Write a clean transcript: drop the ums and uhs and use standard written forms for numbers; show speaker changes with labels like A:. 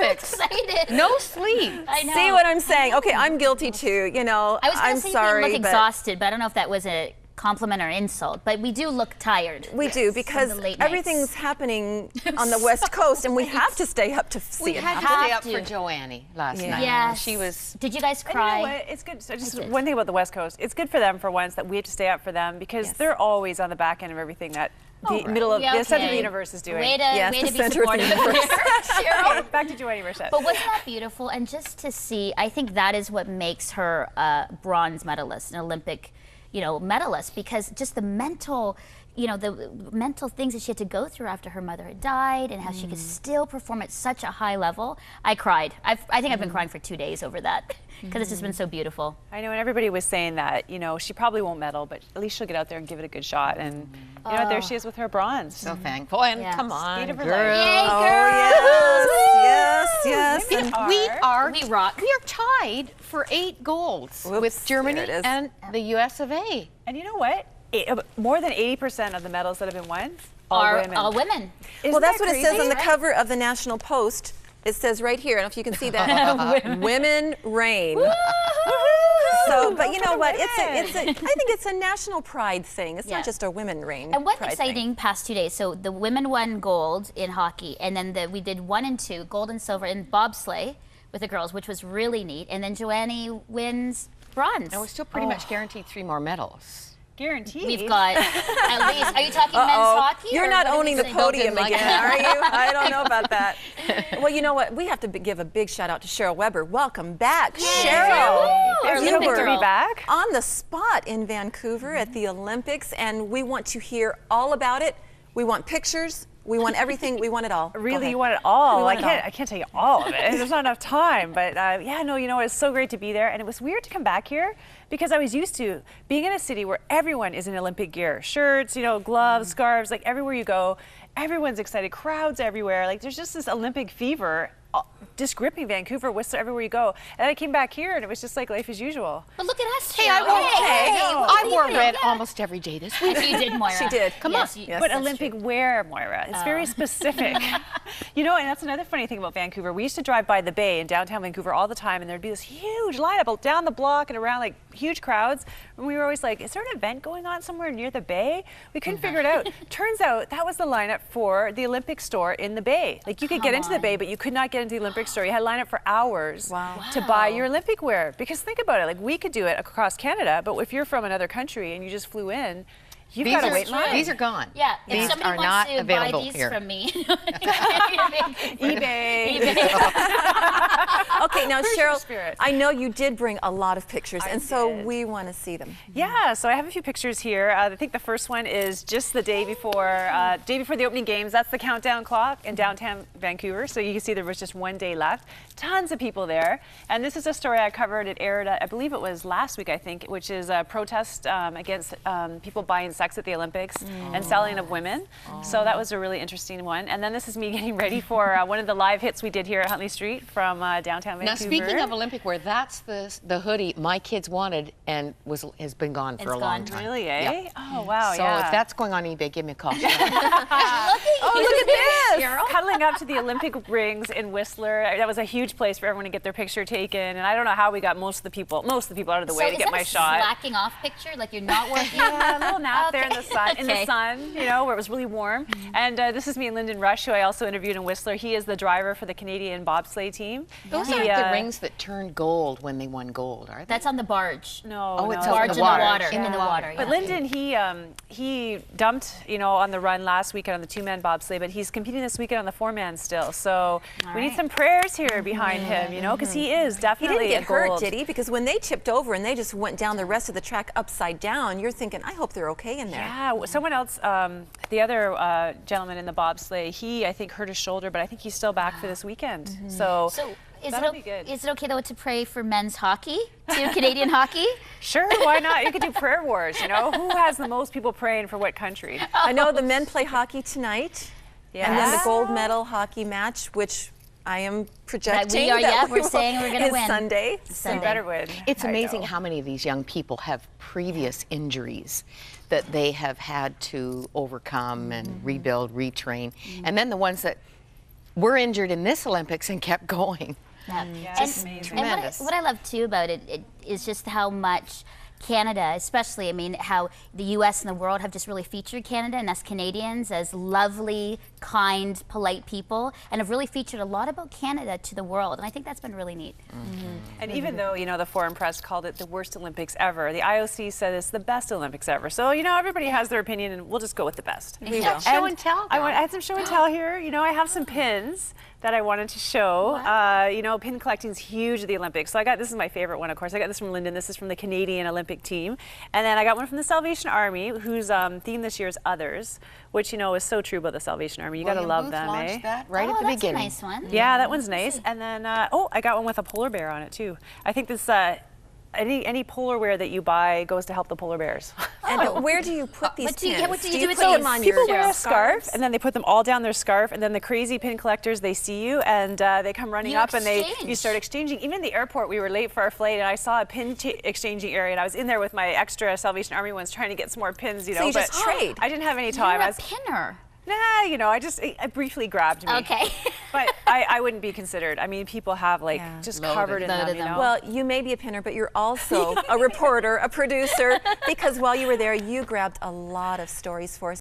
A: Olympics.
B: So excited.
A: No sleep.
B: I know.
C: See what I'm saying? Okay, I'm guilty too. You know,
B: I was going
C: I'm
B: to say
C: sorry,
B: you look
C: but
B: exhausted, but I don't know if that was a compliment or insult. But we do look tired.
C: we do, because
B: From the late
C: everything's
B: nights.
C: happening on the West Coast, and we have to stay up to see
A: We
C: it
A: had
C: happen.
A: to stay
B: Have
A: up
B: to.
A: for Joanne last
C: Yeah.
A: night.
B: Yes.
A: She was.
B: Did you guys
D: And
B: cry?
D: you know what? It's good. So just
B: did.
D: one thing about the West Coast. It's good for them for once that we have to stay up for them, because
C: Yes.
D: they're always on the back end of everything that the
C: right.
D: middle of
B: Yeah,
D: the center of the
B: okay.
D: universe is doing.
B: Way to,
C: Yes,
B: way
C: the
B: to be
C: center of the
B: supportive
C: universe.
B: there, Cheryl.
D: Okay, back to Joanne Burchett.
B: But wasn't that beautiful? And just to see, I think that is what makes her a bronze medalist, an Olympic, medalist, because just the mental, the mental things that she had to go through after her mother had died, and how she could still perform at such a high level. I cried. I think I've been crying for 2 days over that, because it's just been so beautiful.
D: I know, and everybody was saying that, she probably won't medal, but at least she'll get out there and give it a good shot. And there she is with her bronze.
A: So thankful. And
B: Yes.
A: come on,
D: Speed of her
A: girl.
D: life.
B: Yay,
C: Oh,
B: girls!
C: yes.
A: We are
B: We rock.
A: We are tied for 8 golds
C: Whoops,
A: with Germany
C: there it is.
A: and the US of A.
D: And you know what? More than 80% of the medals that have been won are women.
B: All women.
C: Well, that's
D: that
C: what it says on the
B: crazy?
C: cover of the National Post. It says right here, I don't know if you can see that, women reign. So, but you know what? I think it's a national pride thing. It's
B: Yeah.
C: not just a women reign.
B: And what's
C: pride
B: exciting
C: thing.
B: past 2 days, so the women won gold in hockey, and then we did 1 and 2, gold and silver in bobsleigh with the girls, which was really neat. And then Joanne wins bronze.
A: And we're still pretty much guaranteed 3 more medals.
D: Guaranteed.
B: We've got at least, are you talking men's hockey?
C: You're
B: or
C: not
B: what are we
C: owning the
B: saying?
C: podium
A: like
C: again,
A: that.
C: are you? I don't know about that. Well, you know what? We have to give a big shout out to Cheryl Weber. Welcome back, Cheryl.
B: Woo! Our
D: It's
B: Olympic
D: good to
B: girl.
D: be back.
C: On the spot in Vancouver at the Olympics, and we want to hear all about it. We want pictures. We want everything. We want it all. Go
D: Really,
C: ahead.
D: you want it all.
C: We want it all.
D: I can't tell you all of it. There's not enough time. But it's so great to be there. And it was weird to come back here because I was used to being in a city where everyone is in Olympic gear. Shirts, gloves, scarves, like everywhere you go, everyone's excited. Crowds everywhere. Like there's just this Olympic fever just gripping Vancouver, Whistler, everywhere you go. And I came back here and it was just like life as usual.
B: But look at us.
A: Hey,
B: Cheryl.
A: I wore
B: Yeah.
A: red almost every day this week.
B: You did, Moira.
C: She did.
A: Come
B: Yes,
A: on.
B: you-
C: Yes,
D: But
C: that's
D: Olympic
C: true.
D: wear, Moira. It's very specific. And that's another funny thing about Vancouver. We used to drive by the Bay in downtown Vancouver all the time, and there'd be this huge lineup down the block and around, like huge crowds. And we were always like, is there an event going on somewhere near the Bay? We couldn't figure it out. Turns out that was the lineup for the Olympic store in the Bay. Like you could get into the Bay, but you could not get into the Olympic store. You had to line up for hours to buy your Olympic wear. Because think about it, like we could do it across Canada, but if you're from another country and you just flew in, you've got to wait in line.
A: These are gone.
B: Yeah, if
A: These
B: somebody
A: are
B: wants
A: not
B: to
A: available
B: buy these
A: here.
B: from me.
D: eBay.
C: Okay, now
D: Where's your
C: Cheryl,
D: spirit?
C: I know you did bring a lot of pictures, and so
D: did.
C: we want to see them.
D: Yeah, so I have a few pictures here. I think the first one is just the day before the opening games. That's the countdown clock in downtown Vancouver. So you can see there was just 1 day left. Tons of people there. And this is a story I covered. It aired, I believe it was last week, I think, which is a protest against people buying sex at the Olympics and selling of women. So that was a really interesting one. And then this is me getting ready for one of the live hits we did here at Huntley Street from downtown Vancouver.
A: Now, speaking of Olympic wear, that's the hoodie my kids wanted and has been gone for a long
B: gone.
A: time.
D: Really, eh?
A: Yeah.
D: Oh, wow,
A: So
D: yeah.
A: if that's going on eBay, give me a call.
B: Look at this. Cheryl.
D: Cuddling up to the Olympic rings in Whistler. That was a huge place for everyone to get their picture taken. And I don't know how we got most of the people out of the way to get my shot.
B: Slacking off picture, like you're not working?
D: Yeah, a little nap there in the sun,
B: Okay.
D: where it was really warm. And this is me and Lyndon Rush, who I also interviewed in Whistler. He is the driver for the Canadian bobsleigh team.
A: Those
D: He,
A: aren't the rings that turned gold when they won gold, are they?
B: That's on the barge.
D: No,
A: Oh,
D: no,
A: it's
D: no.
B: Barge
A: in
B: in
A: the water.
B: In the water,
D: But
B: yeah.
D: Lyndon, he dumped, on the run last weekend on the 2-man bobsleigh, but he's competing this weekend on the 4-man still. So we need some prayers here behind him, because he is
C: He
D: definitely
C: didn't get
D: a
C: hurt,
D: gold.
C: did he? Because when they tipped over and they just went down the rest of the track upside down, you're thinking, I hope they're okay in there.
D: Yeah, someone else, the other gentleman in the bobsleigh, he, I think, hurt his shoulder, but I think he's still back for this weekend. So that'll be good.
B: Is it okay though to pray for men's hockey, to Canadian hockey?
D: Sure, why not? You could do prayer wars, Who has the most people praying for what country?
C: I know the men play hockey tonight, and then the gold medal hockey match, which I am projecting
B: we're saying we're going to
C: is
B: win.
C: Sunday.
D: You better win.
A: It's
D: I
A: amazing
D: know.
A: how many of these young people have previous injuries that they have had to overcome and rebuild, retrain. And then the ones that were injured in this Olympics and kept going.
B: Yeah.
D: Just
B: And
D: amazing.
A: Tremendous.
B: what I love too about it is just how much Canada, especially, I mean, how the U.S. and the world have just really featured Canada and us Canadians as lovely, kind, polite people, and have really featured a lot about Canada to the world. And I think that's been really neat.
D: And even though, you know, the foreign press called it the worst Olympics ever, the IOC said it's the best Olympics ever. So, you know, everybody has their opinion, and we'll just go with the best.
C: We will.
A: Show and tell.
D: I had some show and tell here. You know, I have some pins that I wanted to show. You know, pin collecting is huge at the Olympics. So this is my favorite one, of course. I got this from Lyndon. This is from the Canadian Olympic team. And then I got one from the Salvation Army, whose theme this year is Others, which, you know, is so true about the Salvation Army. You got to love them,
A: launched
D: eh?
A: that right at the
B: that's
A: beginning.
B: a nice one.
D: Yeah, that one's nice. And then, oh, I got one with a polar bear on it too. I think this, any polar wear that you buy goes to help the polar bears.
C: And where do you put these
B: what do you-
C: pins?
B: what do you do with
C: put them
B: these?
C: on
D: People
C: your
D: wear a
C: scarves?
D: scarf, and then they put them all down their scarf, and then the crazy pin collectors, they see you, and they come running
B: You
D: up, and you
B: exchange.
D: start exchanging. Even at the airport, we were late for our flight, and I saw a pin exchanging area, and I was in there with my extra Salvation Army ones trying to get some more pins, you know.
C: So you
D: but
C: just trade.
D: I didn't have any
B: You're
D: time.
B: a pinner.
D: Nah, you know, it briefly grabbed me.
B: Okay.
D: But I wouldn't be considered. I mean, people have like just
A: Loaded.
D: covered in them,
B: Loaded
D: you
B: them.
D: know.
C: Well, you may be a pinner, but you're also a reporter, a producer, because while you were there, you grabbed a lot of stories for us.